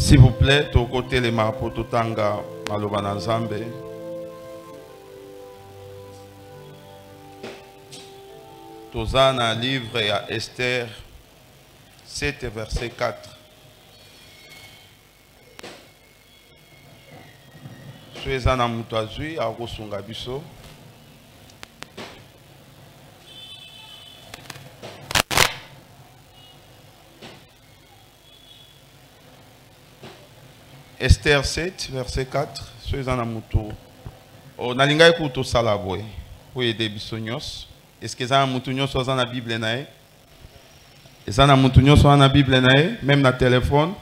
S'il vous plaît, to côté les mapoto tanga malobana nzambe. Tozana livre à Esther 7 verset 4. Soezana mutazui a kosunga biso. Esther 7, verset 4. Soezana muto. O nalinga ekuto salabwe. Pour aider bisonyos. Est-ce que ça a mutunyo soit dans la Bible nae? Est-ce que mutunyo soit dans la Bible nae? Même na téléphone.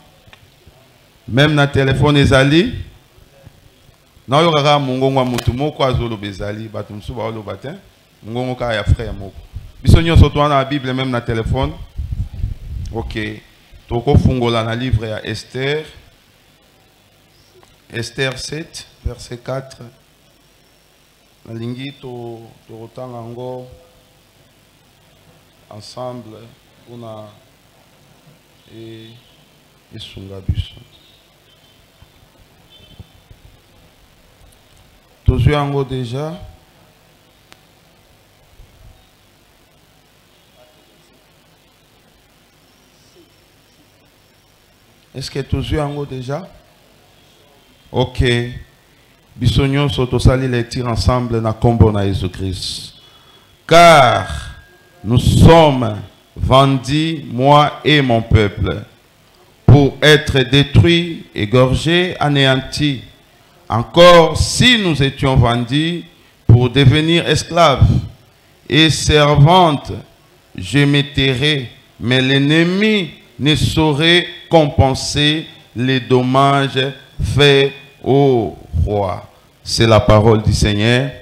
Même na téléphone ezali. Na yo kaka mungongo wa mutu moko azolo bezali batu msuba olo batin. Mungongo ka ya frère moko. Bisonyos soit dans la Bible même na téléphone. OK. Toko fungola na livre ya Esther. Esther 7, verset 4. La lingi to rotanga ngo ensemble on a et sungabiso. Tous yango déjà. Est-ce que tous yango déjà? OK. Bisognon sotosali les tirs ensemble na combo na Jésus-Christ. Car nous sommes vendus, moi et mon peuple, pour être détruits, égorgés, anéantis. Encore si nous étions vendus pour devenir esclaves et servantes, je m'étairais, mais l'ennemi ne saurait compenser les dommages faits au roi. C'est la parole du Seigneur.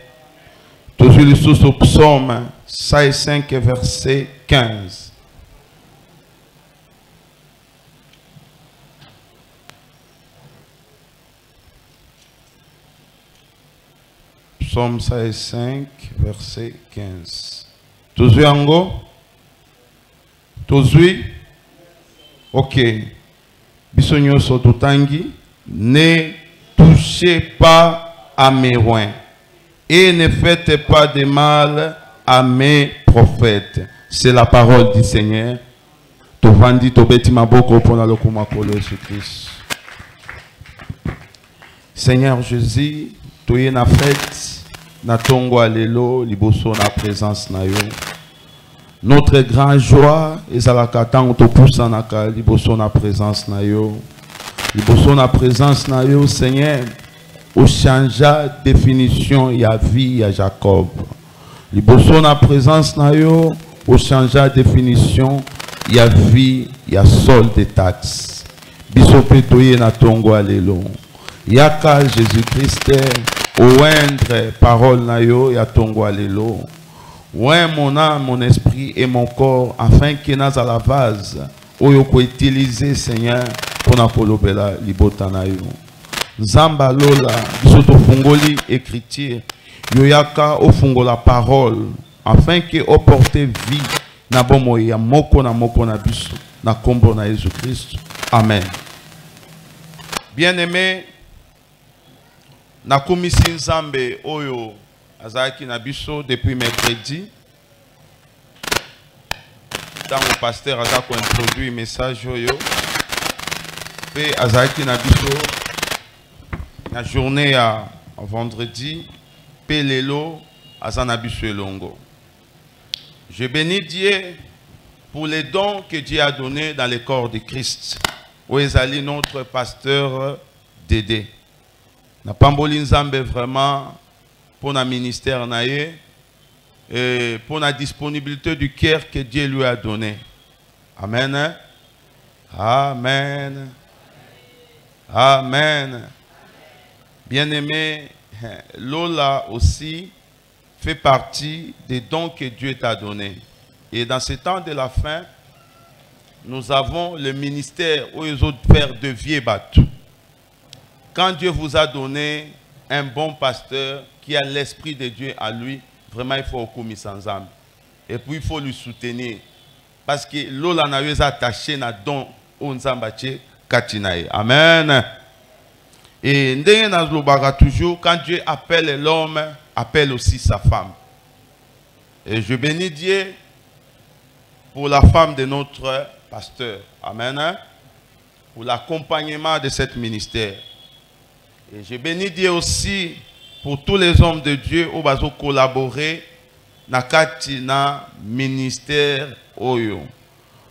Toujours le sous au psaume 5 verset 15. Psaume 5 verset 15. Toujours yango? Toujours? OK. Bisogno sototangi. Ne touchez pas à mes roins et ne faites pas de mal à mes prophètes. C'est la parole du Seigneur. Tovandi tobeti maboko pona lokuma kolo Jésus-Christ. Seigneur Jésus, toye na fête na tongo alelo liboso na présence na yo. Notre grande joie ezalaka tango topusa na ka liboso na présence na yo. Liboso na présence na yo Seigneur, au changea définition ya vie ya Jacob. Liboso na présence na yo, au changea définition ya vie ya sol de taxes. Biso petoye na tongo alelo. Yaka Jésus-Christ oindre parole na yo ya tongo alelo. Oin mon âme, mon esprit et mon corps afin que nas à la vase oyo ko utiliser Seigneur pour na kolobela libota na yo. Nzamba lola biso to fungoli écriture yoyaka o fungola parole afin que o porter vie na bomo ya moko na biso na kombo na Jésus-Christ. Amen. Bien-aimé, na komisi nzambe oyo azaki na biso depuis mercredi. Dans le pasteur a introduit le message oyo. Pe azaki na biso la journée à vendredi. Pe lelo azana biso elongo. Je bénis Dieu pour les dons que Dieu a donnés dans le corps de Christ. Oezali notre pasteur Dédé. Na pamboli nzambe vraiment pour le ministère naye et pour la disponibilité du cœur que Dieu lui a donné. Amen. Amen. Amen. Bien-aimé, Lola aussi fait partie des dons que Dieu t'a donnés. Et dans ce temps de la fin, nous avons le ministère où les autres pères de vieux bateaux. Quand Dieu vous a donné un bon pasteur qui a l'esprit de Dieu à lui, vraiment il faut commis sans âme. Et puis il faut lui soutenir. Parce que Lola n'a pas attaché na don au Nzambache katinae. Amen. Et toujours, quand Dieu appelle l'homme, appelle aussi sa femme. Et je bénis Dieu pour la femme de notre pasteur. Amen. Pour l'accompagnement de ce ministère. Et je bénis Dieu aussi pour tous les hommes de Dieu qui ont collaboré dans le ministère.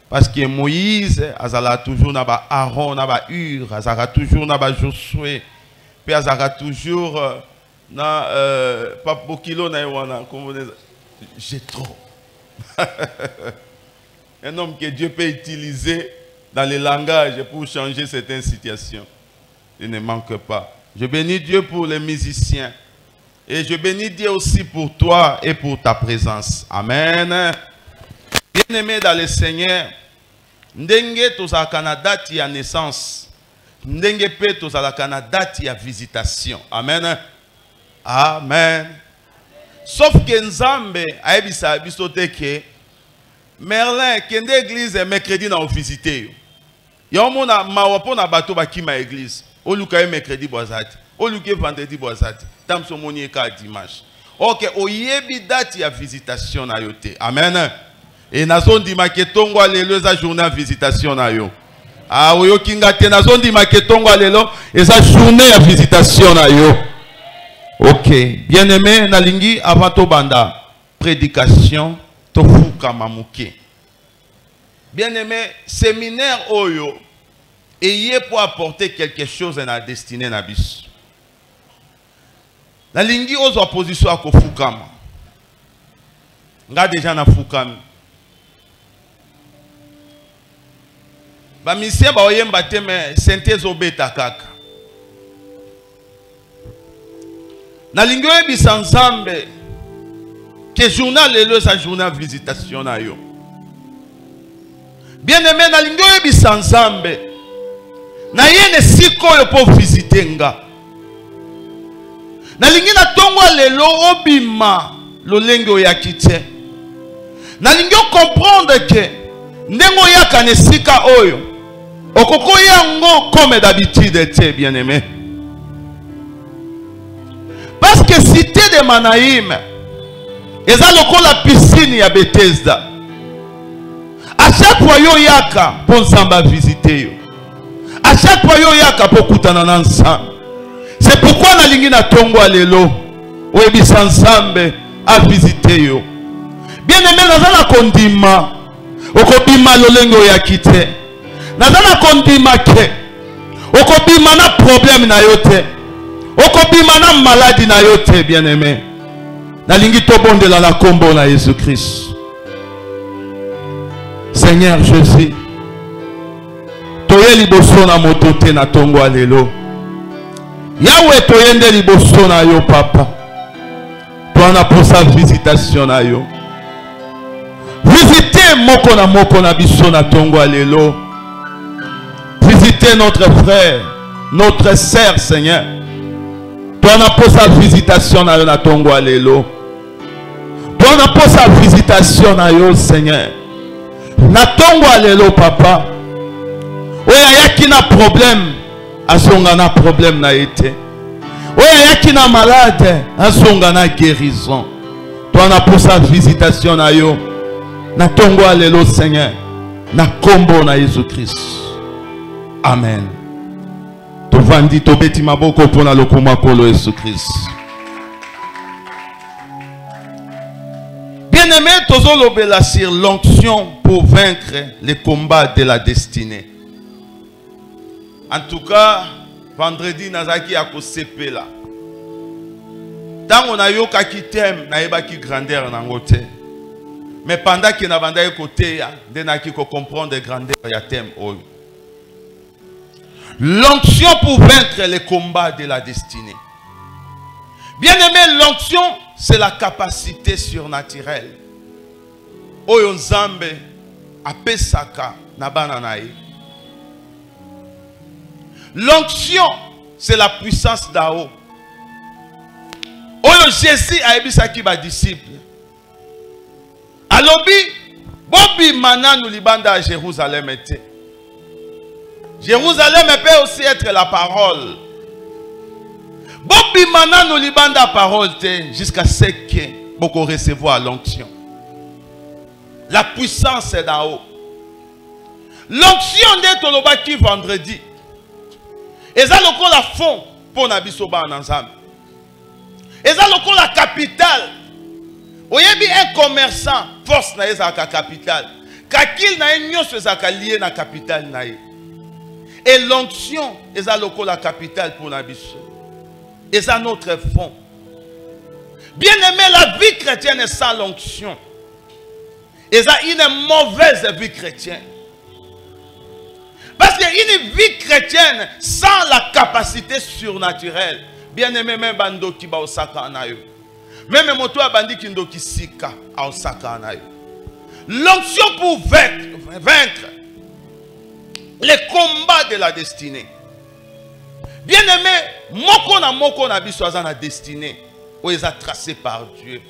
Parce que Moïse, il a toujours Aaron, il a Hur, il a toujours Josué, puis il a toujours Jéthro. Un homme que Dieu peut utiliser dans les langages pour changer certaines situations. Il ne manque pas. Je bénis Dieu pour les musiciens. Et je bénis Dieu aussi pour toi et pour ta présence. Amen. Bien-aimé dans le Seigneur, ndenge tozalaka na date ya naissance, ndenge pe tozalaka na date ya visitation. Amen. Amen. Sauf que Nzambe ayebisa biso te ke Merlin kende église mercredi na visiter. Ya mona mawapo na bato bakima église. Oluka mercredi boazati. Oluka vendredi boazati. Tam so moni ka dimanche. OK, oyebi date ya visitation na yote. Amen. Et nazon di maketongo alelo za journée de visitation na yo. Ah oyo kinga te nazon di maketongo alelo eza journée de visitation na yo. OK, bien-aimé nalingi avant to banda prédication to fuka mamuke. Bien-aimé, séminaire oyo ayez pour apporter quelque chose à la destinée na bis. Nalingi ozo position ko fukama. Nga déjà na fukami. Ba misien ba oyemba te me synthèse obeta kaka. Nalingi oyebisa Nzambe que journal lelo sa journée visitation na yo. Bien-aimé nalingi oyebisa Nzambe na yene siko yo po visiter nga. Nalingi na tongo lelo obima lolenge oyakite. Nalingi comprendre que ndengo yaka ne sika oyo okoko yango comme d'habitude te bien-aimé. Parce que cité de Manaïm eza lokola piscine ya Bethesda. À chaque fois yo yaka pour Nzamba visiter yo. À chaque fois yo yaka pour kutana na Nzamba. C'est pourquoi nalingi na tongo alelo oyebisa Nzambe a visiter yo. Bien-aimé nazala kondima okobima lolenge oyakite. Nazala kondima ke okobima na problème na yote. Okobima na maladie na yote bien-aimé. Nalingi tobondela la kombo na Jésus-Christ. Seigneur Jésus, toye liboso na moto te na tongo alelo. Yahweh toyende liboso na yo papa. Toana pour sa visitation na yo. Visitez moko na biso na tongo alelo. Visitez notre frère, notre sœur Seigneur. Toana pour sa visitation na yo na tongo alelo. Toana pour sa visitation na yo Seigneur. Na tongo alelo papa. Oya yaki na problème. Asonga na problème na été. Oya yaki na malade. Asonga na guérison. Toana pour sa visitation na yo. Na tongo alelo Seigneur. Na kombo na Jésus-Christ. Amen. Tovandi tobeti maboko pona lokoma kolo Jésus-Christ. Bien-aimé, tozolobela sur l'onction pour vaincre les combats de la destinée. En tout cas, vendredi nazaki ya kosepela. Tango na yoka ki tem na yeba ki grandeur na ngote. Mais pendant que na banda côté ya, denaki ko comprendre grandeur ya tem oyo. L'onction pour vaincre les combats de la destinée. Bien-aimé, l'onction, c'est la capacité surnaturelle. Oyo Nzambe apesaka na bana na ye. L'onction, c'est la puissance d'Ao. Oyo Jésus a ebisaki ba disciple. Alobi, bobi mananu libanda à Jérusalem était. Jérusalem peut aussi être la parole. Bobi mana no libanda parole jusqu'à ce que beaucoup recevoir l'onction. La puissance est d'en haut. L'onction de Tolobaki vendredi. Et ça le la fond pour Nabisoba en ensemble. Et ça le la capitale. Oyebi un commerçant force na ezaka capitale. Kakil na enyo se zaka lié na capitale na. Et l'onction est la capitale pour Nabiso. Et ça notre fond. Bien aimé, la vie chrétienne est sans l'onction. Et ça une mauvaise vie chrétienne. Parce qu'une vie chrétienne sans la capacité surnaturelle. Bien aimé, même bando qui ba osaka anayo. Même moto abandi qui ndo ki sika a osaka anayo. L'onction pour vaincre les combats de la destinée. Bien aimé, moko na biso na destinée où ils a tracé par Dieu.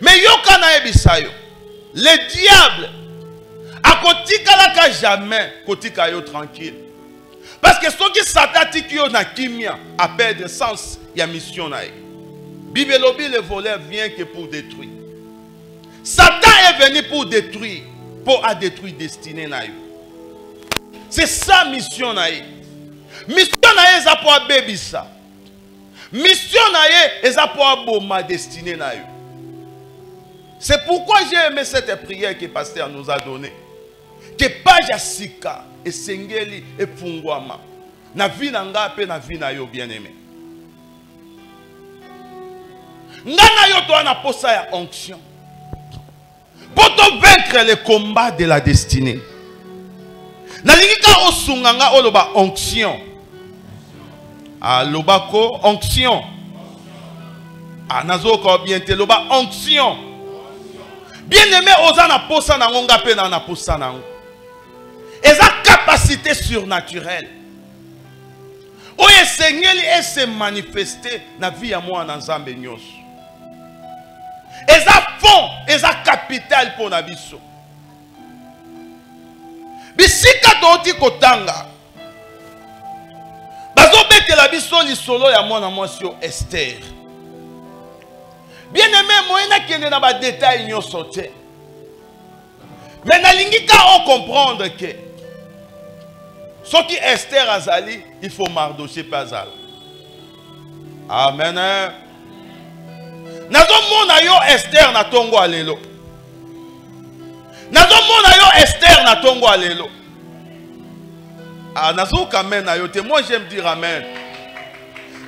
Mais yokana ebisayo, le diable a kotika la ka jamais kotika yo tranquille. Parce que ce qui Satan tiki yo na kimia a perdre sens ya mission na. Bible lobi le voleur vient que pour détruire. Satan est venu pour détruire, pour détruire destinée na yo. C'est sa mission na. Mission na eza pour bebisa. Mission na eza pour boma destinée na yo. C'est pourquoi j'ai aimé cette prière que le pasteur nous a donnée. Que page ya sika et sengeli et fungwama. Na vie na nga pe na vie na yo bien aimé. Ngana yo to na posa ya onction. Pour te vaincre les combats de la destinée. Na lingika osunganga oloba onction. Ah lobako onction. Ah nazoko bien te loba onction. Bien aimé ozana posa na ngonga pe na posa na ngo. Et sa capacité surnaturelle. Oye Seigneur et se manifester na vie à moi en Nzambe nyos. Et sa fond, et sa capitale pour nabiso. Bisika doti kotanga. Bazo bete la biso li solo ya moi na moi sur Esther. Bien aimé, moi na kende na ba détail nyos te. Mais na lingika on comprendre que ce qui Esther azali, il faut Mardoché Pazal. Amen. Nazo mona yo Esther na tongo alelo. Nazo mona yo Esther na tongo alelo. Ah, nazo kamen na yo te. Moi j'aime dire amen.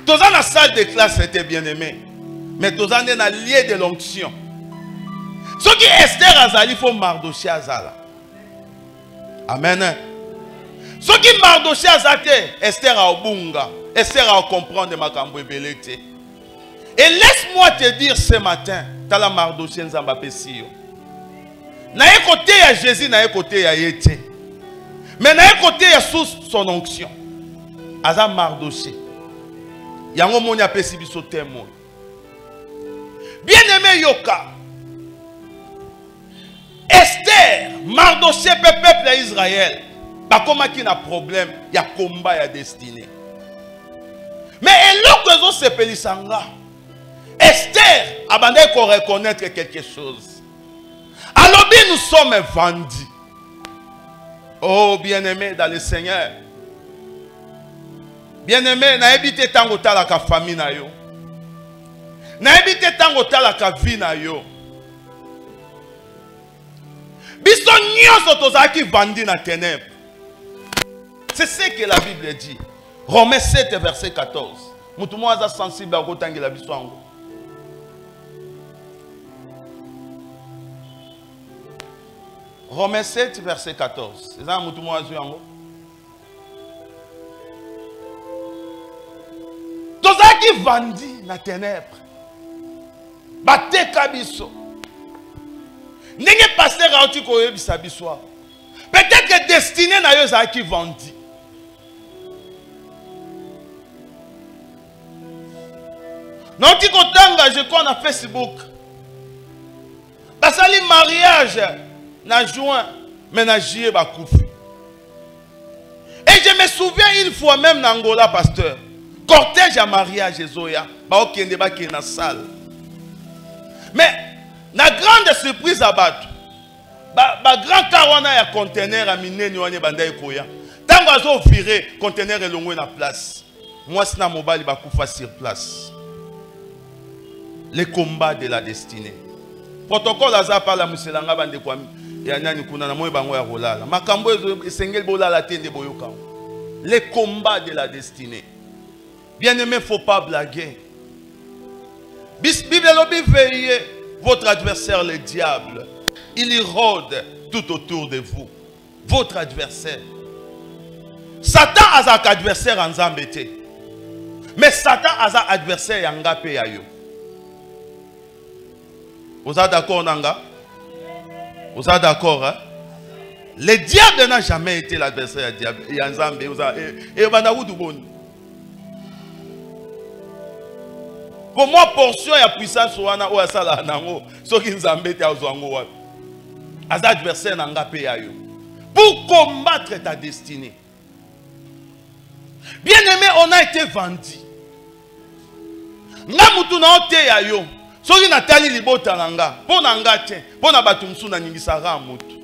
Toza na salle de classe était bien aimé. Mais toza na lieu de l'onction. Ce qui Esther azali, il faut Mardoché azala. Amen. Ce qui Mardoché azate, Esther a obunga. Esther a comprendre makambo ebelete. Et laisse-moi te dire ce matin, tala Mardoché nzamba pesio. Na côté ya Jésus, na côté ya yete. Mais na côté ya sous son onction. Aza Mardoché. Yango moni apesi biso témoin. Bien aimé yoka. Esther, Mardoché peuple d'Israël. Pas comme qui n'a problème, il y a combat, il y a destinée. Mais elle que se pelisanga. Esther, abandonné qu'on reconnaître quelque chose. Alors bien nous sommes vendus. Oh bien-aimé dans le Seigneur. Bien-aimé, na habité tango tala ka famille na yo. Na habité tango tala ka vie na yo. Biso nyoso tozaki vandi na ténèbres. C'est ce que la Bible dit. Romains 7, verset 14. Moutoumouaza sensible à Rotangi la Biswango. Romains 7, verset 14. C'est ça, Moutoumouaza Yango. Tozaki vandi na ténèbres. Bate kabiso. N'est pasteur a outi koye bisabiswa. Peut-être que destiné na yo zaki vandi. Non, tu kotanga, je crois, na Facebook. Basali mariage, na juin, mais na juillet, ba koufi. souviens une fois même en Angola, pasteur. Cortège à mariage, Zoya. Ba okende ba ki na salle. Mais, la grande surprise à battre. Ba grand kawana ya conteneur à mineni wane banda ekoya. Tango azo viré conteneur elongwe na place. Moi sina mobali ba kufa sur place. Les combats de la destinée. Protocole aza par la muselanga bande kwa ya nani kuna na moyo bango ya rolala. Makambo esengeli bolala tende boyoka. Les combats de la destinée. Bien-aimé, il ne faut pas blaguer. Bible lobby veillez, votre adversaire le diable. Il rôde tout autour de vous. Votre adversaire. Satan a un adversaire en Zambété. Mais Satan a un adversaire en Ngapé Yayo. Vous êtes d'accord, Nanga? Vous êtes d'accord, hein? Le diable n'a jamais été l'adversaire du diable. Et en Zambé, vous avez... Et pour moi, portion et puissance wana ou asala nango, so ki nzambe te azwango wapi. Az adversaire nanga pe yayo. Pour combattre ta destinée. Bien aimé, on a été vendu. Nga mutu na ote yayo. So ki natali libota nanga, po nanga te, po na batu msu na ningisara mutu.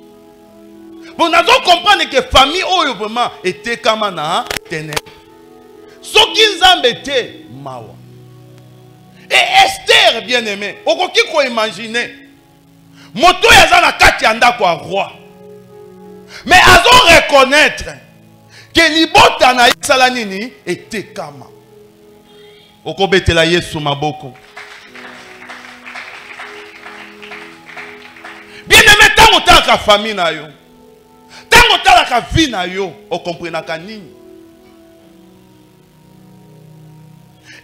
Pour nous comprendre que famille oyo vraiment était comme na ténèbres. So ki nzambe te mawa. Et Esther, bien-aimé, on peut imaginer. Moto yazana kati anda kwa roi. Mais azo reconnaître que libota na yisala nini était kama. Oko betela Yesu maboko. Bien-aimé, tango talaka famille na yo. Tango talaka vie na yo, o comprenaka nini.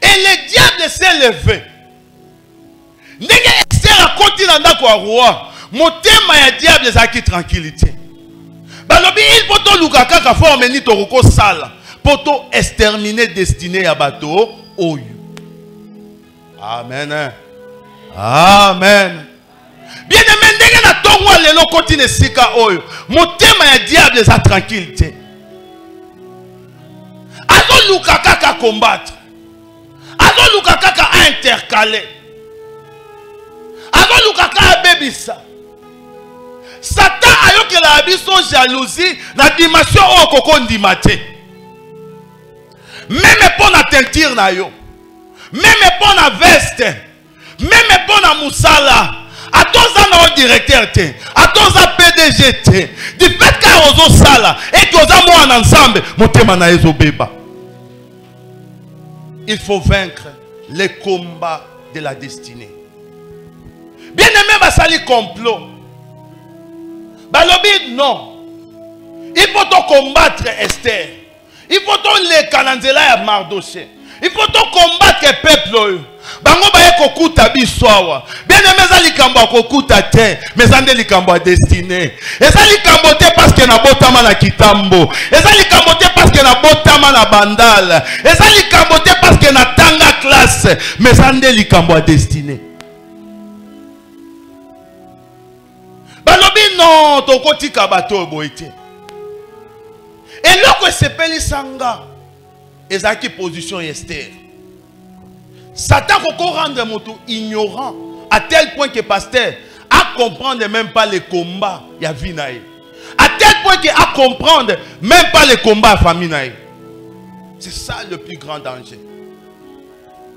Et le diable s'est levé. Nega Esther a continué à quoi roi. Motema ya diable zaki tranquillité. Balobi il poto lukaka ka forme ni toroko sala. Poto exterminer destiné ya bato oyo. Amen. Amen. Bien aimé ndenge na tongwa lelo continue sika oyo. Motema ya diable za tranquillité. Azo lukaka ka combattre. Azo lukaka ka intercaler. Azo lukaka abebisa. Satan ayokela abiso jalousie na dimension o koko ndima te. Même pour la teinture na yo. Même pour la veste. Même pour la moussala. A tous un directeur te. A tous un PDG te. Du fait que ozo sala et que ozo mo ensemble, motema na ezo beba. Il faut vaincre les combats de la destinée. Bien aimé, basali complot. Balobi non. Il faut combattre Esther. Il faut les Kananzela ya Mardoché. Il faut combattre le peuple. Bango baye kokuta biswawa. Bien aimé, za likambo kokuta te, mais ande likambo destiné. Eza likambo te parce que na botama na kitambo. Eza likambo te parce que na botama na bandal. Eza likambo te parce que na tanga classe, mais ande likambo destiné. Balobi non, tokoti kabato boite. Et loko sepeli sanga. Ezaki position Esther. Satan peut rendre moto ignorant à tel point que pasteur a comprendre même pas les combats ya vie na ye. À tel point que a comprendre même pas les combats famille na ye. C'est ça le plus grand danger.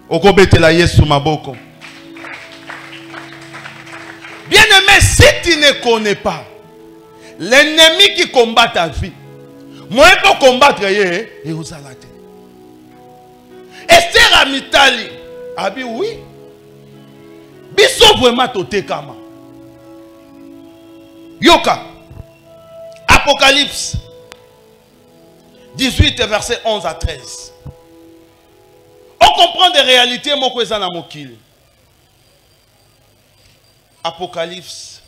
Okobetela Yesu maboko. Bien aimé, si tu ne connais pas l'ennemi qui combat ta vie, moi pour combattre et aux alates. Esther a mitali. Abi oui. Biso vraiment toté kama. Yoka. Apocalypse 18 verset 11 à 13. On comprend des réalités moko ezana mokili. Apocalypse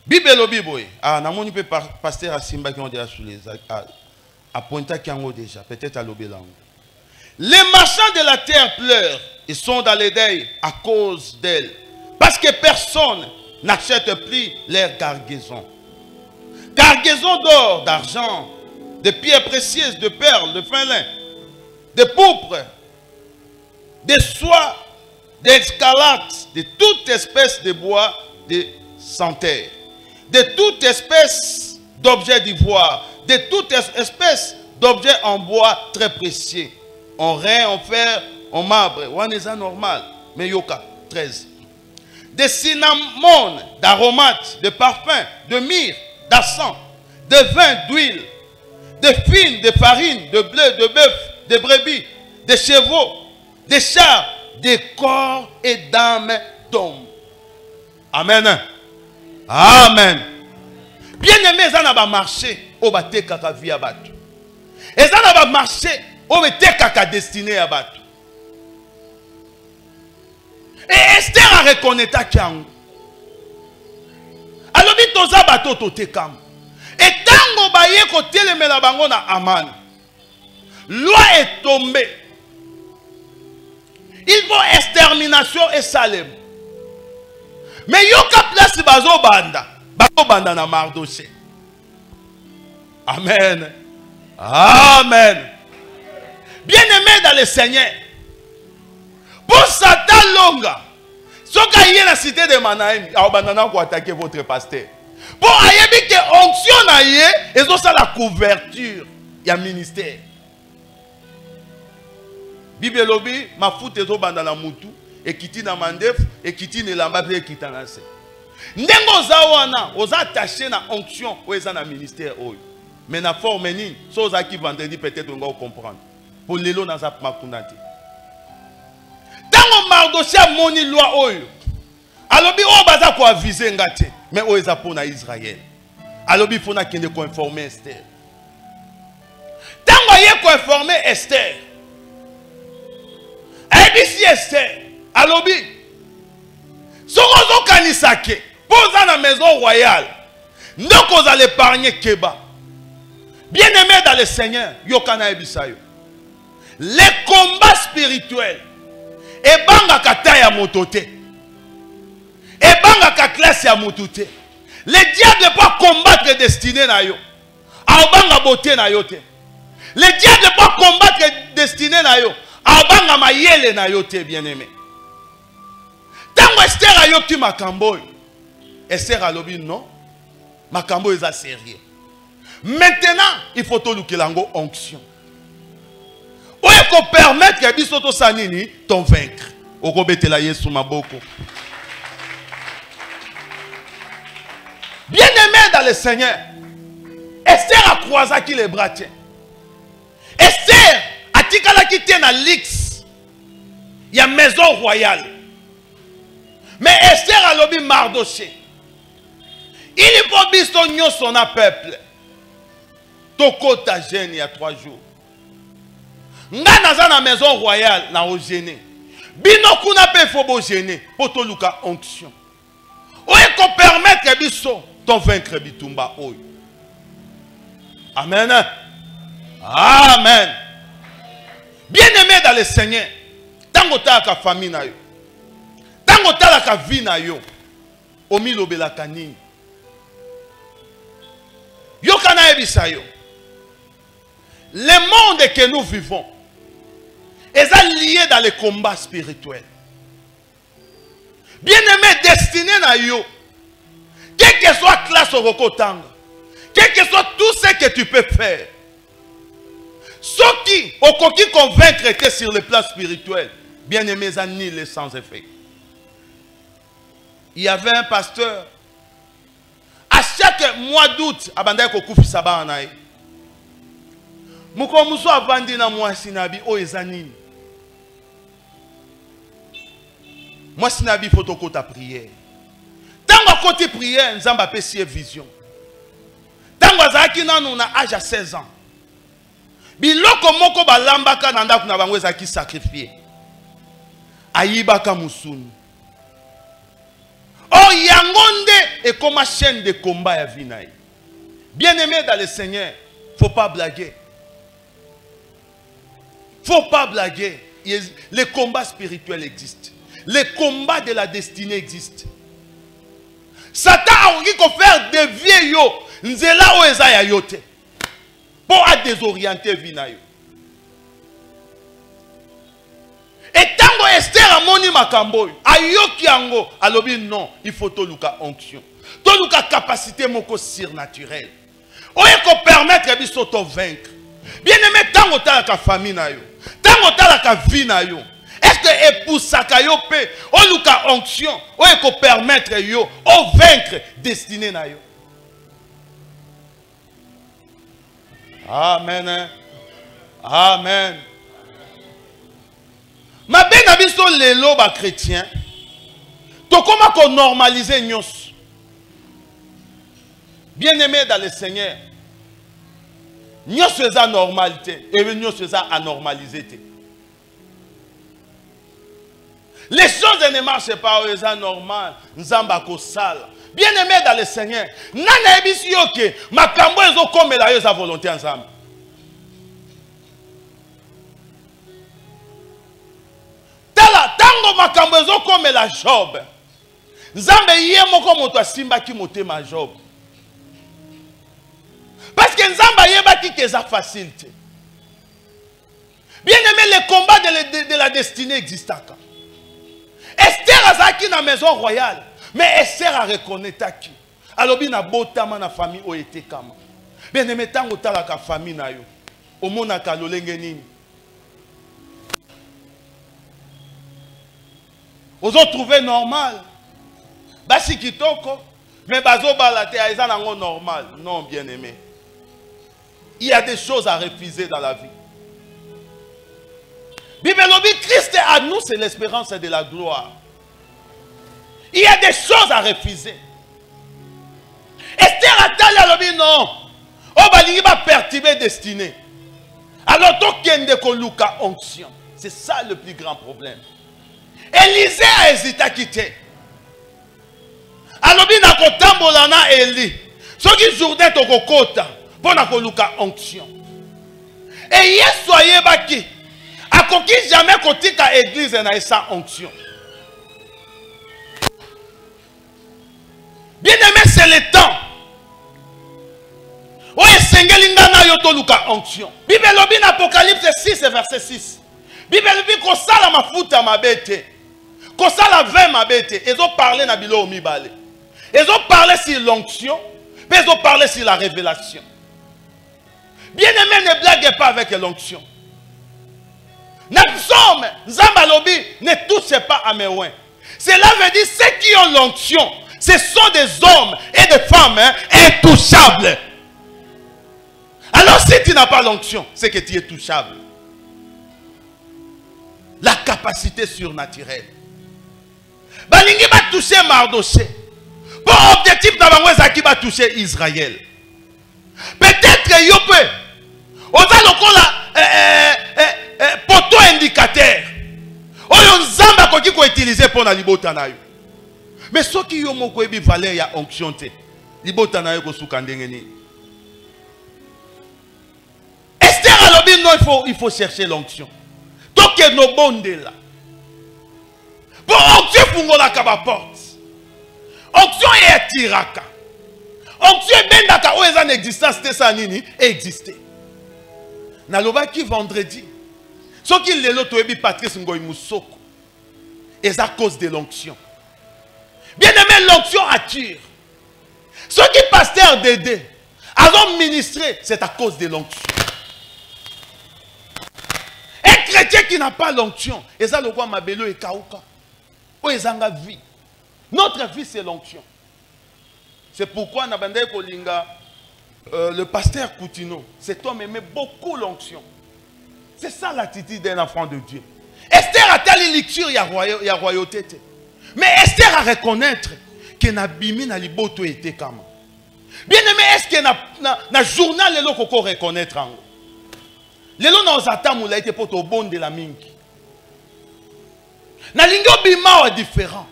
Bible Bible. Ah, n'a pas pasteur à Simba qui ont déjà sous les à pointa qui en déjà peut-être à l'obélango. Les marchands de la terre pleurent. Ils sont dans les deuils à cause d'elle. Parce que personne n'achète plus leur cargaison. Cargaison d'or, d'argent, de pierres précieuses, de perles, de fin lin, de pourpre, de soie, d'escarlate, de toute espèce de bois de santerre, de toute espèce d'objets d'ivoire, de toute espèce d'objets en bois très précieux, en rein, en fer, en marbre. On est normal, mais yoka, 13. De cinnamon, d'aromates, de parfums, de myrrhe, d'encens, de vin, d'huile, de fine, de farine, de bleu, de bœuf, de brebis, de chevaux, de chars, de corps et d'âmes d'hommes. Amen. Amen. Bien aimé, ça n'a pas marché au bâté kaka vie à battu. Et ça n'a pas marché au bâté kaka destiné à battu. Et Esther a reconnu ta kiango. Alors, il y a bateau toté kam. Et tant que baye côté le melabango na aman. Loi est tombée. Il faut extermination et Salem. Mais yoka place bazo banda. Bazo banda na Mardoché. Amen. Amen. Bien-aimé dans le Seigneur. Pour Satan longa. Ce qu'il y a dans la cité de Manaïm, il faut attaquer votre pasteur. Pour ayebi que onction na ye, et ça la couverture, il y a ministère. Bible lobi, ma foute ezo banda na mutu, et kiti na mandef, et kiti ne lamba pe kita na se. Ndengo za wana, oza attaché na onction, ou eza na ministère oyo. Mais na forme ni, so oza ki vendredi peut-être on va comprendre. Pour lelo na za makunati. Tango Mardoché a moni loi oyo. Alobi o baza ko aviser ngate, mais o eza pour na Israël. Alobi fona kende ko informer Esther. Tango ye ko informer Esther. Ebisi Esther, alobi soko kanisake, posa na maison royale. Ndoko za l'épargner keba. Bien-aimé dans le Seigneur, yokana ebisayo. Les combats spirituels et banga kata ya motote. Et banga ka classe ya motote. Le diable ne peut combattre destiné na yo. A banga beauté na yo te. Le diable ne peut combattre destiné na yo. A banga mayele na yo te, bien-aimé. Tango Esther a yo ki makambo. Esther a lobi non. Makambo est sérieux. Maintenant, il faut tout l'ango onction. Ou est-ce qu'on permet que bisoto sanini t'en vaincre? Au robete la yesu maboko. Bien aimé dans le Seigneur, Esther a croisé qui les bras tient. Esther a dit qu'elle a quitté la Lix. Il y a maison royale. Mais Esther a lobby Mardoché. Il est pas bisogno son peuple. Toko ta gêne il y a 3 jours. Nga naza na maison royale na ogéné. Bino kuna pe fobo gêner pour to luka onction. Oye ko permettre biso ton vaincre bitumba oyo. Amen. Amen. Bien-aimé dans le Seigneur, tango ta ka famille na yo. Tango ta la ka vie na yo. Omi lobela kanini. Yo kana ebisa yo. Le monde que nous vivons est lié dans les combats spirituels. Bien-aimé, destiné na yo, quelle que soit la classe au Rokotanga, quel que soit tout ce que tu peux faire, ceux qui ont convaincre était sur le plan spirituel, bien-aimé, ça nul sans effet. Il y avait un pasteur, à chaque mois d'août, abandonné kokufi sabanaï. Mukomuso avandi na mwasi nabi o ezanini. Mwasi nabi photokota prière. Tango côté prière, nzamba pesi vision. Tango azaki nanu na âge à 16 ans. Biloko moko balambaka na ndako na bango ezaki sacrifié. Ayibaka musuni. Oh yangonde et comme chaîne de combat ya vinaï. Bien-aimé dans le Seigneur, faut pas blaguer. faut pas blaguer. Les combats spirituels existent. Les combats de la destinée existent. Satan a envie de faire dévier yo. Nzela o eza ya yote. Pour à désorienter vina yo. Et tango Esther a moni makambo. Ayoki yango. Alobi non. Il faut toluka onction. Toluka capacité moko surnaturelle. Oye ko permettre biso to vaincre. Bien aimé tango talaka famille na yo. Tango talaka vie na yo. Est-ce que epusaka yo pe oluka onction oye ko permettre yo o vaincre destinée na yo. Amen. Amen. Ma ben na biso lelo ba chrétien. To comment qu'on normaliser nyos. Bien-aimé dans le Seigneur. Nyos feza normalité et nyos feza anormalité. Les choses ne marchent pas, c'est normal. Nzamba kosala. Bien-aimé dans le Seigneur, nana ebisi yoke makambo ezo komela yo za volonté ensemble. Tala tango makambo ezo komela Job. Nzambe ye moko moto asimba ki motema Job. Parce que Nzamba yeba ki keza facilité. Bien-aimé, le combat de la destinée existe. Esther azaki na maison royale. Mais Esther a reconnu qui. Alors bina botama na famille o été kama. Bien aimé tango talaka famille na yo. Omona ka lolenge nini. Ozo trouver normal. Basi kitoko. Mais bazo balate aiza nango normal. Non bien aimé. Il y a des choses à refuser dans la vie. Bible lobi Christ à nous c'est l'espérance de la gloire. Il y a des choses à refuser. Esther Atali a dit non. On va perturber destinée. Alors, tu ko luka onction. C'est ça le plus grand problème. Élisée a hésité à quitter. Alors, il a tambolana Élie. Ce qui jourdain to kokota pour na ko luka onction. Et hier soyez baki. A conquis jamais kotika église na esa onction. Bien-aimé, c'est le temps. Oye sengelinga na yoto luka onction. Bible lobi na Apocalypse 6 verset 6. Bible lobi ko sala mafuta mabete. Ko sala vin mabete. Ils ont parlé na bilo mibale. Ils ont parlé sur l'onction, mais ils ont parlé sur la révélation. Bien-aimé, ne blaguez pas avec l'onction. N'absomme, Nzamba lobi ne touchez pas à mes oins. Cela veut dire ceux qui ont l'onction. Ce sont des hommes et des femmes intouchables. Alors si tu n'as pas l'onction, c'est que tu es touchable. La capacité surnaturelle. Balingi va toucher Mardoché. Pour objectif d'abord qui va toucher Israël. Peut-être Yopé. On a le poteau indicateur. On zamba qui ko utiliser pour la libota na yo. Mais ceux qui ont moko ebi valeur ya onction te. Libota na yo ko sukandenge ni. Esther alobi non il faut chercher l'onction. Donc no bonde là. Pour onction fungola kaba porte. Onction est tiraka. Onction bendaka o ezan existence te sa nini exister. Na loba ki vendredi. Ceux qui lelo to ebi Patrice Ngoy Moussoko. Et à cause de l'onction. Bien-aimé, l'onction attire. Ceux qui pasteur Dédé, ont ministré, c'est à cause de l'onction. Un chrétien qui n'a pas l'onction, et ça le roi Mabelo et Kaouka, ou ils ont la vie. Notre vie, c'est l'onction. C'est pourquoi Nabandé Kolinga, le pasteur Koutino, cet homme aimait beaucoup l'onction. C'est ça l'attitude d'un enfant de Dieu. Esther a telle lecture, il y a royauté. Mais Esther a reconnaître que Nabimi na liboto était comme. Bien aimé, est-ce que na journal le koko reconnaître en. Le lo na ozata moula été pour au bon de la mingi. Na lingo bima est différent.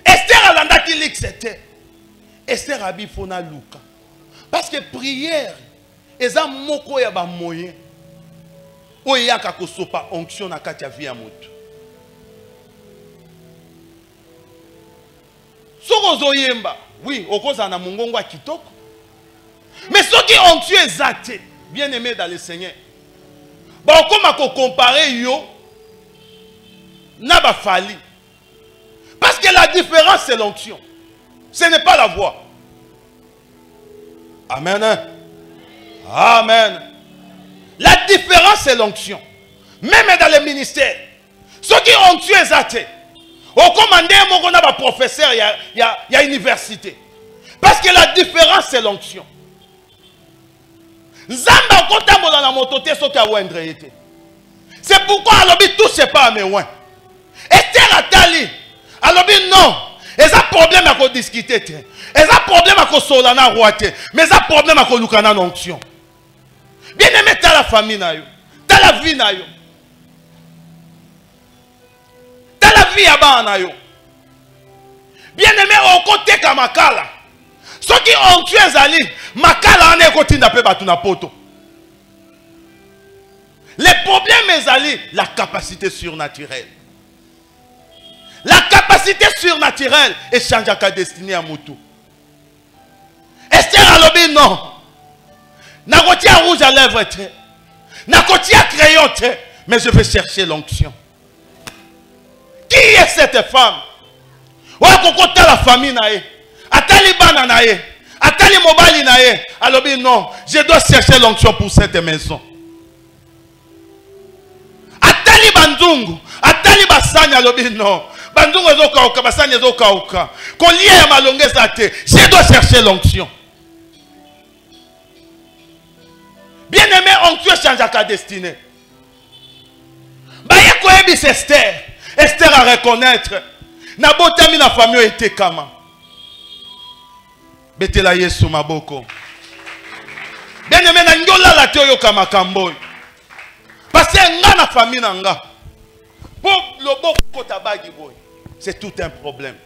Esther a landa qui lik c'était. Esther a bifona luka. Parce que prière, eza moko ya ba moyen. oyaka kosopa onction na kati ya vie ya moto. Soko zoyemba, oui, okoza na mongongo kitoko. Mais ce qui onction ezate, bien aimé dans le Seigneur. Ba okoma ko comparer yo na ba fali. Parce que la différence c'est l'onction. Ce n'est pas la voix. Amen. Amen. La différence c'est l'onction. Même dans le ministère. Ceux qui ont tué Zate. Au commandé, on a un professeur, il y a université. Parce que la différence c'est l'onction. Zamba kota mo na mototé so ka wendre été. C'est pourquoi alobi touche pas à mes oins. Esther atali. Alobi non. Et ça problème à ko discuter. Et ça problème à ko solana roité. Mais ça problème à ko lukana onction. Bien aimé ta la famille na yo. Ta la vie na yo. Ta la vie à bana yo. Bien aimé au côté kamakala. Ceux qui ont tué Zali, makala ane kotinda pe batu na poto. Le problème est Zali, la capacité surnaturelle. La capacité surnaturelle est changer à destinée à Moutou. Esther alobi non. Na koti à rouge à lèvres, na koti à crayon, mais je vais chercher l'onction. Qui est cette femme? Wa kokota la famille nae. Atali bana nae. Atali mobali nae. Alobi non, je dois chercher l'onction pour cette maison. Atali bandungu, atali basani alobi non. Bandungu ezokauka, basani ezokauka. Kolie ya malongeza te. Je dois chercher l'onction. Bien aimé, onction change à ta destinée. Baye koebis Esther. Esther à reconnaître. Nabotami na famille était kama. Betela Yesu maboko. Bien aimé na nyola la teyo kama kamboy. Parce que nga na famille na nga. Pour le boko tabagi boy. C'est tout un problème.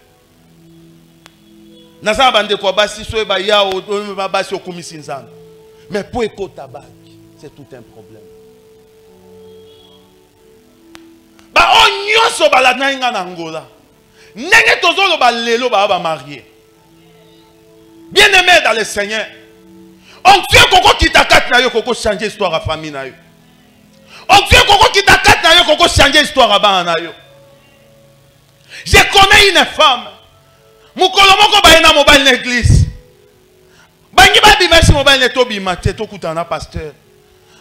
Naza bande ko basi so ba ya o basi okumisi nzana. Mais pour écouter c'est tout un problème. Ba onyo so ba la nga na Angola. Nenge tozolo ba lelo ba marié. Bien aimé dans le Seigneur. On tue koko kitakat na yo koko changer histoire à famille na yo. On tue koko kitakat na yo koko changer histoire à ba na yo. Je connais une femme. Mukolo moko ba ina mobile na église. Bangi ba dimanche mobile neto bima te to kutana pasteur.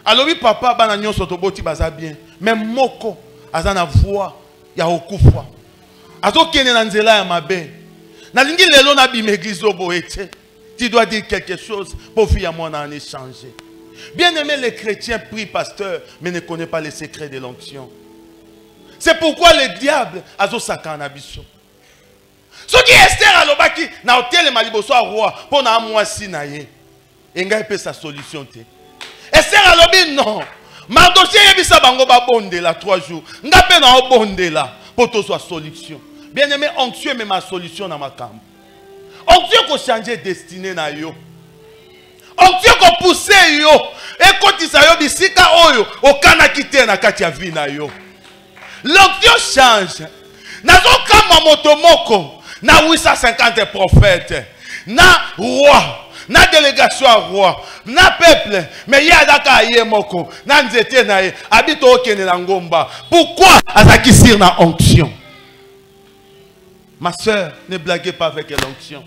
Alobi papa bana nyonso to boti baza bien. Même moko azana voix ya okufa. Azo kene na nzela ya mabe. Na lingi lelo na bima église obo ete. Tu dois dire quelque chose pour faire mon année changer. Bien aimé, les chrétiens prient pasteur, mais ne connaissent pas les secrets de l'onction. C'est pourquoi le diable a zo sakana biso. Ce qui est Esther alobaki na hôtel maliboso a roi pour na mwasi na ye. Enga pe sa solution te. Esther alobi non. Mardoché yebisa bango ba bondela 3 jours. Nga pe na bondela pour to soit solution. Bien aimé, onction mais ma solution na makambo. Onction ko changer destinée na yo. Onction ko pousser yo. Et kotisa yo bisika oyo okana kite na kati ya vie na yo. L'onction change. Nazo kama moto moko. Na 850 prophètes, na roi, na délégation à roi, na peuple, mais il y a daka yemoko, na nzete na ye, habito okene na ngomba. Pourquoi azaki sir na onction? Ma soeur, ne blaguez pas avec l'onction.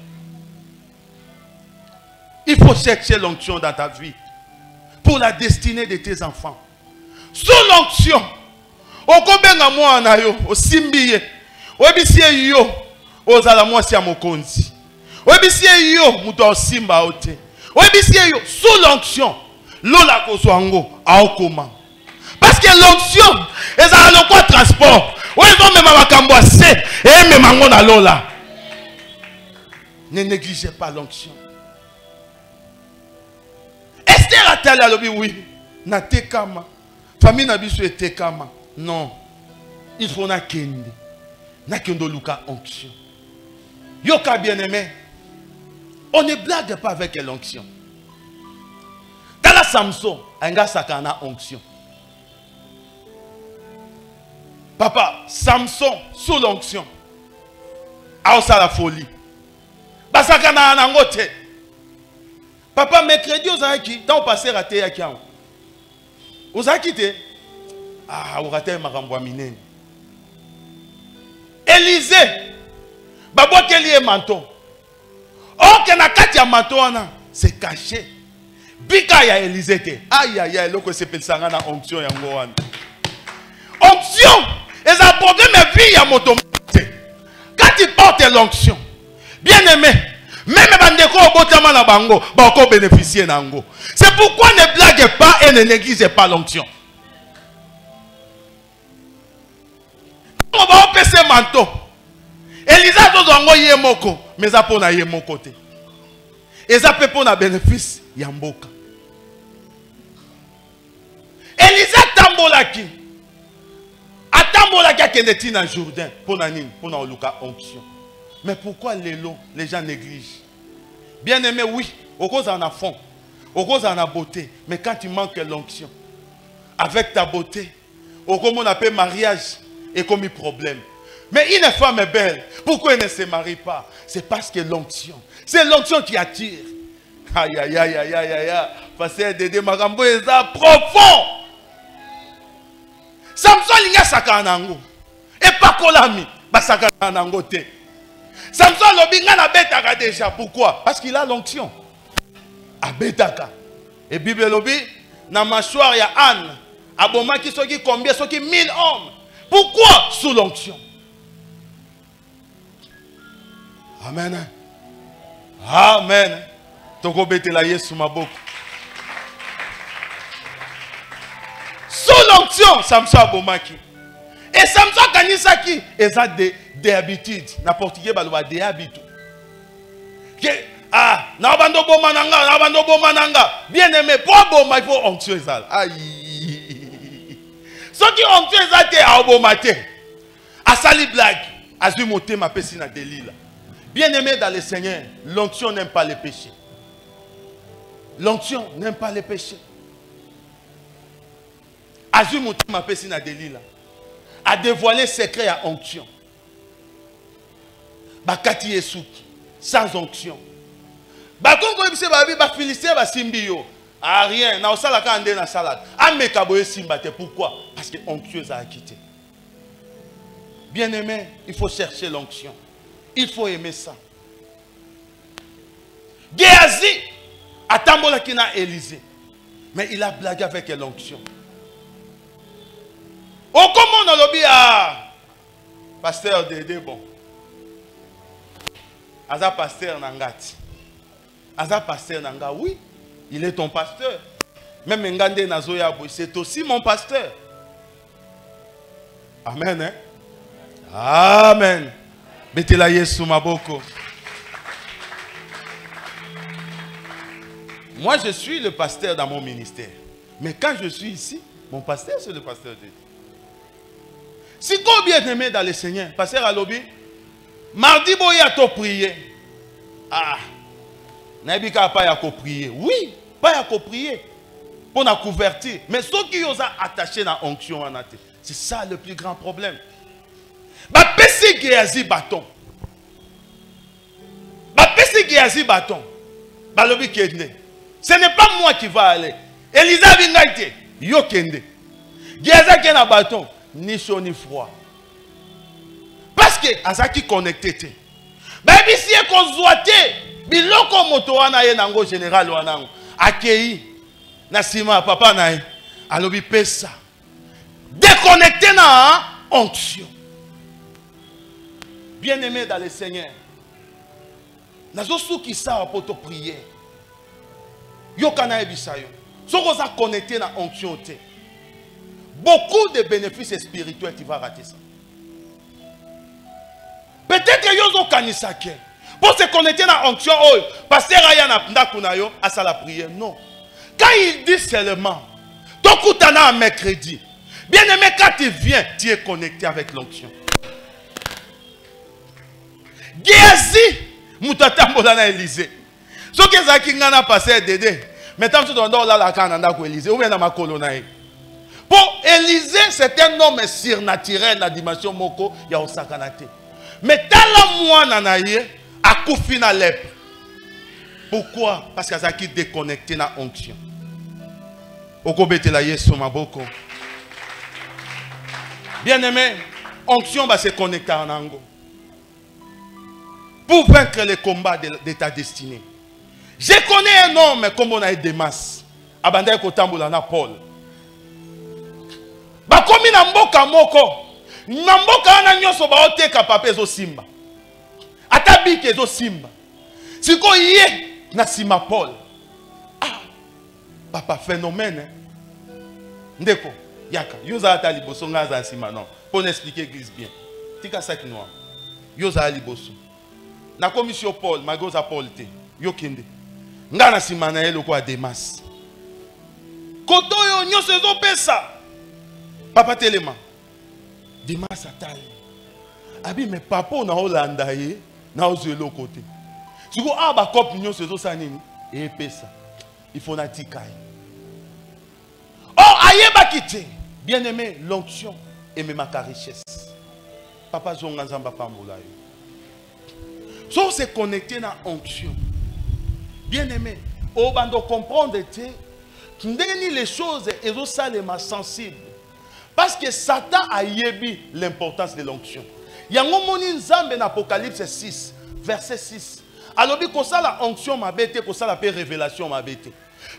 Il faut chercher l'onction dans ta vie pour la destinée de tes enfants. Sous l'onction, okobenga mwana yo, osimbiye, obisie yo. Ozala mwasi ya mokonzi. Obisie yo muto osimba ote. Obisie yo sous l'onction. Lola kozwango aokoma. Parce que l'onction ezala lokwa transport. Ozo mema makambo ase et mema ngo na lola. Ne négligez pas l'onction. Esther atala lobi oui, na tekama. Famille na biso etekama. Non. Il faut na kende. Na kendo luka onction. Yoka bien-aimé, on ne blague pas avec l'onction. Dans la Samson, un gars sakana onction. Papa, Samson, sous l'onction. A la folie. Basaka na anangote. Papa, mercredi, vous avez qui? Tant passé raté à qui? Vous avez quitté? Ah, vous ratez ma rambouamine. Élisée. Babo quel est manteau? Oh, que na katia manteau, c'est caché. Bika ya Élisée. Aïe, aïe, aïe, l'eau que c'est pensé na onction yango wana. Onction! Et ça problème est vie à moto. Quand tu portes l'onction, bien aimé, même bandeko obotama na bango, bako bénéficier nango. C'est pourquoi ne blague pas et ne néglige pas l'onction. On va opérer manteau. Elisa tozongo yemoko, mais ça pour na yemoko te. Et ça peut pour na bénéfice yamboka. Elisa tambolaki. Atambolaki akendeti na Jourdain pour na nini, pour na oluka onction. Mais pourquoi les gens négligent? Bien aimé, oui, au cause en a fond, au cause en a beauté, mais quand il manque l'onction, avec ta beauté, au cause on appelle mariage et comme problème. Mais une femme est belle, pourquoi elle ne se marie pas? C'est parce que l'onction, c'est l'onction qui attire. Aïe aïe aïe aïe aïe aïe, pasteur Dédé Magambo est profond. Samson linga sakanango, et pas kolami, basakanango te. Samson lobinga na betaka déjà. Pourquoi? Parce qu'il a l'onction. A betaka. Et Bible lobi, na mâchoire ya Anne, aboma qui soki combien, soki 1000 hommes. Pourquoi? Sous l'onction. Amen. Amen. Toko betela Yesu maboko. Sous l'onction, Samson abomaki. Et Samson kanisaki, eza des habitudes. Na portugais balwa des habitudes. Ah, na bando bomananga, bien aimé, pour boma il faut onction ezal. Aïe. Ce qui onction ezal te a bomate. A sali blague, azui moté ma pesi na delila. Bien aimé dans le Seigneur, l'onction n'aime pas les péchés. L'onction n'aime pas les péchés. Azui moté ma pesi na delila. A dévoilé secret à onction. Bakati Yesuki, sans onction. Bakongo ebise babi ba Philistin ba simbio. Ah rien, na osala ka ande na salade. Ameka boye simbate, pourquoi? Parce que onctueuse a quitté. Bien-aimé, il faut chercher l'onction. Il faut aimer ça. Géasi a tambola qui n'a Élisée. Mais il a blagué avec l'onction. Oh, comment on a lobby à pasteur Dédé, bon. Aza pasteur Nangati. Aza pasteur Nanga, oui, il est ton pasteur. Même Ngande Nazoya, c'est aussi mon pasteur. Amen, hein? Amen. Betela Yesu maboko. Moi, je suis le pasteur dans mon ministère. Mais quand je suis ici, mon pasteur, c'est le pasteur de Dieu. Si vous bien aimé dans le Seigneur, pasteur Alobi, mardi, vous avez prié. Ah, n'abika pas à prier. Oui, pas à prier. Pour la couverture. Mais ceux qui ont attaché la onction, c'est ça le plus grand problème. Ba pesi Géasi bâton. Ba pesi Géasi bâton. Ba lobi kende. Ce n'est pas moi qui va aller. Elisa Vingaite, yo kende. Géasi qui a bâton, ni chaud ni froid. Parce que Azaki connecté. Baby si e konzoate, biloko moto wana ye nango général wanango. Akei na sima papa na ye. Alobi pesa. Déconnecté na onction. Bien-aimé dans le Seigneur. Nazo souki sa pour te prier. Yo kana ebisayo. Soko za connecté na onction te. Beaucoup de bénéfices spirituels tu vas rater ça. Peut-être que yo zo kanisake. Pour se connecter na onction oyo, pasteur aya na ndaku na yo asa la prière. Non. Quand il dit seulement tokutana mercredi. Bien-aimé, quand tu viens, tu es connecté avec l'onction. Géasi, moutata molana Élisée. Ce que Zaki ngana passé Dédé. Maintenant tu dois la cananda ko Élisée ou bien na makolo na. Pour Élisée, c'est un homme surnaturel dans la dimension moko, il y a Osakanate. Mais dans la moine anaye, a koufi na lèpre. Pourquoi? Parce qu'il a déconnecté na onction. Okobete la yesu maboko. Bien aimé, onction va se connecter en ango. Pour vaincre les combats de ta destinée. Je connais un homme comme on a des masses. Abandé kotambola na Paul. Bakomi na mboka moko. Na mboka na nyoso ba oteka papa ezo simba. Ata bike ezo simba. Siko ye na sima Paul. Ah. Papa phénomène. Ndeko, yaka. Yoza ata liboso nga za sima non. Pour expliquer l'église bien. Tika sac noir. Yoza liboso. Na commission Paul, magoza Paul te. Yo kende. Nga na sima na ele ko Demas. Koto yo nyoso ezo pesa. Papa telema. Demas atali. Abi me papa na Hollanda ye na ozelo côté. Tu go aba cop nyoso ezo sanini e pesa. Il faut na tikai. Oh ayeba kite. Bien aimé, l'onction et même ma richesse. Papa zonga nzamba pambola yo. So se connecter na onction. Bien aimé, on va comprendre que les choses sont salement sensibles. Parce que Satan a yébi l'importance de l'onction. Il y a un moment dans l'Apocalypse 6, verset 6. Alors, quand ça la onction m'a bêté, quand ça la révélation m'a bêté.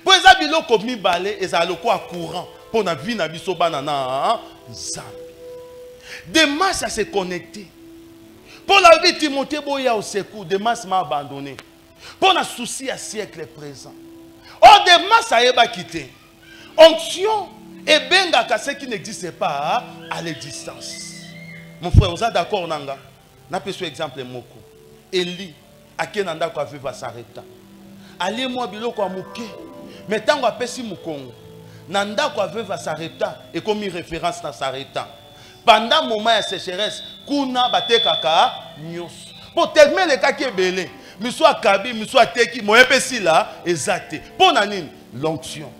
Pour ça, il y a un balai et ça a courant pour la vie na biso banana Zambi. Demas à se connecter. Pour la vie Timothée boya au secours, Demas m'a abandonné. Pour un souci à siècle présent. Oh, Demas a eba quitté. Onction et benga ce qui n'existe pas à l'existence. Mon frère, vous êtes d'accord nanga? N'a pas ce exemple moko. Eli a qui nanda kwa viva s'arrêta. Allez moi biloko a mouké. Mais tant qu'on a pesi moukongo. Nanda kwa viva s'arrêta et comme une référence dans s'arrêta. Pendant moment de sécheresse, kuna bate kaka nyos. Pour terminer le cas qui est belé. Miswa kabi, miswa teki, moye pesi là, exact. Pour nanine, l'onction.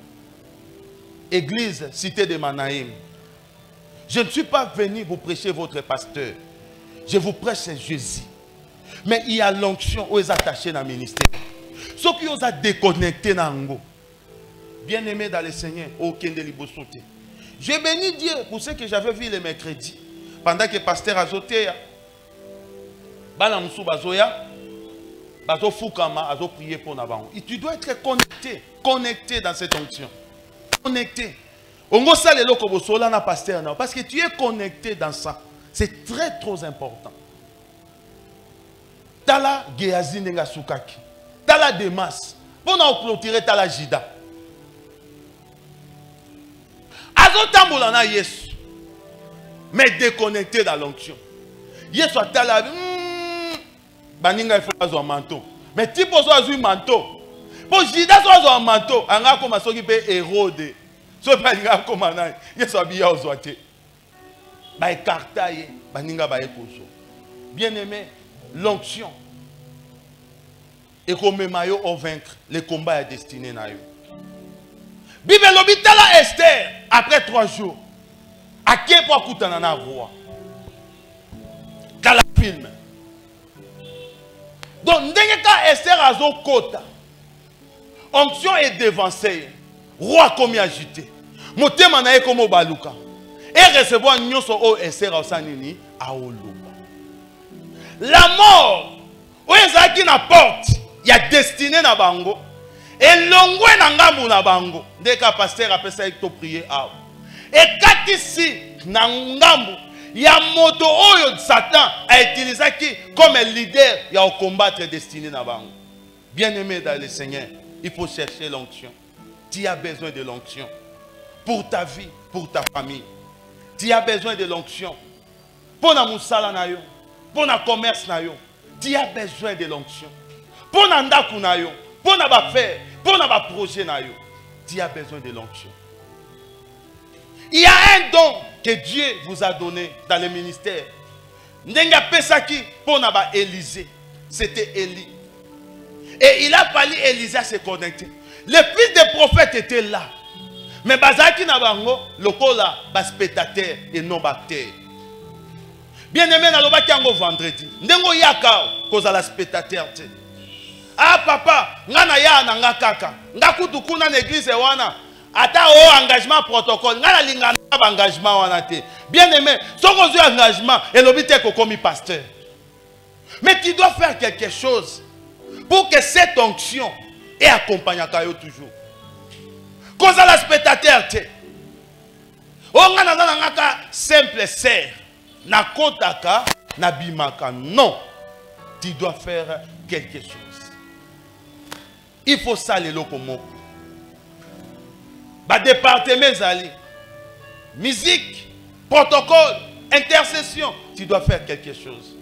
Église, cité de Manaïm. Je ne suis pas venu vous prêcher votre pasteur. Je vous prêche Jésus. Mais il y a l'onction où ils sont attachés dans le ministère. Ceux qui ont déconnecté dans le bien-aimé dans le Seigneur, aucun de l'ibosauté. Je bénis Dieu pour ce que j'avais vu le mercredi. Pendant que le pasteur a zoté, tu dois être connecté dans cette onction. Connecté. Parce que tu es connecté dans ça. C'est très trop important. Tala Gehazi Nenga Soukaki. Tala Demas. Pour nous clôturer Tala Jida. Azotamboulana Yesu. Mais déconnecté dans l'onction. Yesu a tala. Baninga il faut avoir un manteau. Mais tu peux avoir un manteau. Pour Jida avoir un manteau. Anga comme ça qui peut éroder. So baninga comme ça. Yesu a bien ozoate. Ba écartaye. Baninga ba ekoso. Bien aimé, l'onction. Et comme maillot au vaincre, le combat est destiné à eux. Bible l'hôpital à Esther, après 3 jours, à qui pour écouter un roi? Dans le film. Donc, dès que Esther a son quota, onction est dévancée, roi comme agité, monté manaye comme baluka, et recevoir un nyoso au Esther au sanini à Oluba. La mort, où est-ce qu'il n'apporte? Il y a destiné na bango. Et l'ongwe na ngambu na bango. Dès que le pasteur a fait ça, il t'a prié. Et quand ici, na ngambu, il y a moto oyo Satan a utilisé comme leader, il y a au combattre destiné na bango. Bien-aimé dans le Seigneur, il faut chercher l'onction. Tu as besoin de l'onction. Pour ta vie, pour ta famille. Tu as besoin de l'onction. Pour na musala na yo, pour na commerce na yo. Tu as besoin de l'onction. Pour na ndaku na yo, pour na ba faire, pour na ba projet na yo. Tu as besoin de l'onction. Il y a un don que Dieu vous a donné dans le ministère. Ndenga pesaki pour na ba Élisée. C'était Élie. Et il a fallu Élisée se connecter. Le fils des prophètes était là. Mais bazaki na bango lokola bas spectateur et non acteur. Bien aimé na loba kiango vendredi. Ndengo yaka kozala spectateur te. Ah papa, ngana ya na nga kaka. Nga kutu kuna na église wana. Ata o engagement protocole. Ngana lingana ba engagement wana te. Bien aimé, soko zo engagement et lobite ko komi pasteur. Mais tu dois faire quelque chose pour que cette onction ait accompagné Kayo toujours. Cause à la spectateur te. O ngana na ngaka simple serre. Na kotaka na bimaka. Non. Tu dois faire quelque chose. Il faut saler le komoko. Ba département zali. Musique, protocole, intercession. Tu dois faire quelque chose.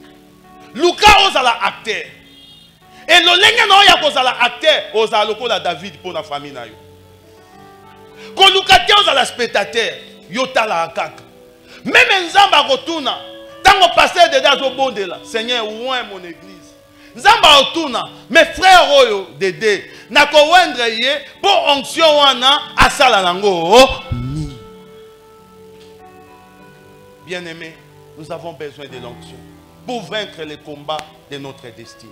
Luka ozala acteur. Et le lenga no ya kozala acteur ozala lokola David pour la famille na yo. Ko luka te ozala spectateur yo tala akaka. Même nzamba rotuna tango pasteur de dazo bondela. Seigneur ouin mon église. Nzamba rotuna mes frères oyo dédé na ko wendre ye pour onction wana asala nango. Bien-aimés, nous avons besoin de l'onction pour vaincre les combats de notre destinée.